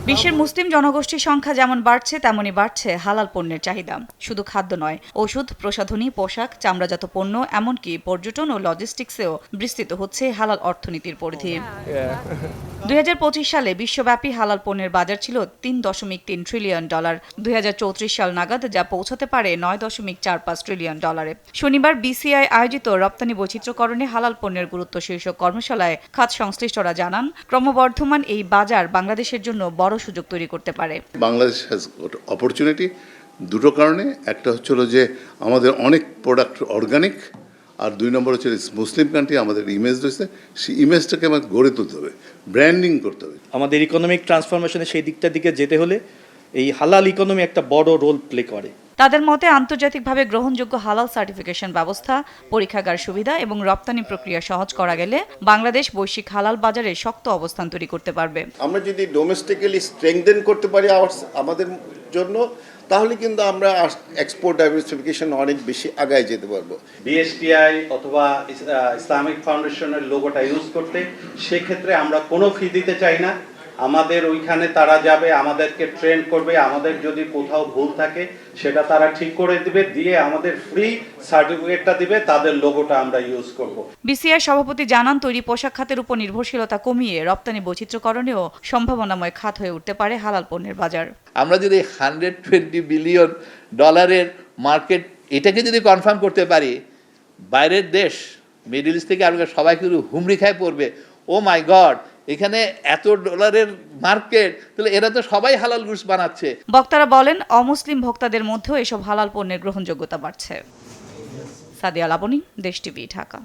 বিশ্বের মুসলিম জনগোষ্ঠীর সংখ্যা যেমন বাড়ছে তেমনই বাড়ছে হালাল পণ্যের চাহিদা। শুধু খাদ্য নয়, ওষুধ, প্রসাধনী, পোশাক, চামড়াজাত পণ্য, এমনকি পর্যটন ও লজিস্টিক্সেও বিস্তৃত হচ্ছে হালাল অর্থনীতির পরিধি। 2025 সালে বিশ্বব্যাপী হালাল পণ্যের বাজার ছিল $3.3 ট্রিলিয়ন। 2034 সাল নাগাদ যা পৌঁছাতে পারে $9.45 ট্রিলিয়ন। শনিবার বিসিআই আয়োজিত রপ্তানি বৈচিত্র্যকরণে হালাল পণ্যের গুরুত্ব শীর্ষক কর্মশালায় খাত সংশ্লিষ্টরা জানান, ক্রমবর্ধমান এই বাজার বাংলাদেশের জন্য বড় সুযোগ তৈরি করতে পারে। বাংলাদেশ হ্যাজ অপরচুনিটি দুটো কারণে। একটা হচ্ছিল যে আমাদের অনেক প্রোডাক্ট অর্গানিক, আর 2 নম্বর হচ্ছে মুসলিম কান্ট্রি, আমাদের ইমেজ রয়েছে, সেই ইমেজটাকে আমাকে গড়ে তুলতে হবে, ব্র্যান্ডিং করতে হবে। আমাদের ইকোনমিক ট্রান্সফরমেশনে সেই দিকটার দিকে যেতে হলে এই হালাল ইকোনমি একটা বড় রোল প্লে করে। তাদের মতে আন্তর্জাতিকভাবে গ্রহণযোগ্য হালাল সার্টিফিকেশন ব্যবস্থা, পরীক্ষাগার সুবিধা এবং রপ্তানি প্রক্রিয়া সহজ করা গেলে বাংলাদেশ বৈশ্বিক হালাল বাজারে শক্ত অবস্থান তৈরি করতে পারবে। আমরা যদি ডোমেস্টিক্যালি স্ট্রেংথেন করতে পারি আমাদের জন্য, তাহলে কিন্তু আমরা এক্সপোর্ট ডাইভার্সিফিকেশন অনেক বেশি আগায় যেতে পারবো। বিএসটিআই অথবা ইসলামিক ফাউন্ডেশনের লোগোটা ইউজ করতে, সেক্ষেত্রে আমরা কোনো ফি দিতে চাই না। আমাদের ওইখানে তারা যাবে, আমাদেরকে ট্রেন করবে, আমাদের যদি কোথাও ভুল থাকে সেটা তারা ঠিক করে দিবে, দিয়ে আমাদের ফ্রি সার্টিফিকেটটা দিবে, তাদের লোগোটা আমরা ইউজ করব। বিসিআই সভাপতি জানান, তৈরি পোশাক খাতের উপর নির্ভরশীলতা কমিয়ে রপ্তানি বৈচিত্র্যকরণেও সম্ভাবনাময় খাত হয়ে উঠতে পারে হালাল পণ্যের বাজার। আমরা যদি $120 বিলিয়ন মার্কেট এটাকে যদি কনফার্ম করতে পারি, বাইরের দেশ মিডল ইস্ট থেকে আরো সবাই কিন্তু হুমড়ি খায় পড়বে, ও মাই গড, এখানে এত ডলারের মার্কেট, তাহলে এরা তো সবাই হালাল গুডস বানাচ্ছে। বক্তারা বলেন, অমুসলিম ভোক্তাদের মধ্যেও এসব হালাল পণ্যের গ্রহণযোগ্যতা বাড়ছে। সাদিয়া লাবনী, দেশ টিভি, ঢাকা।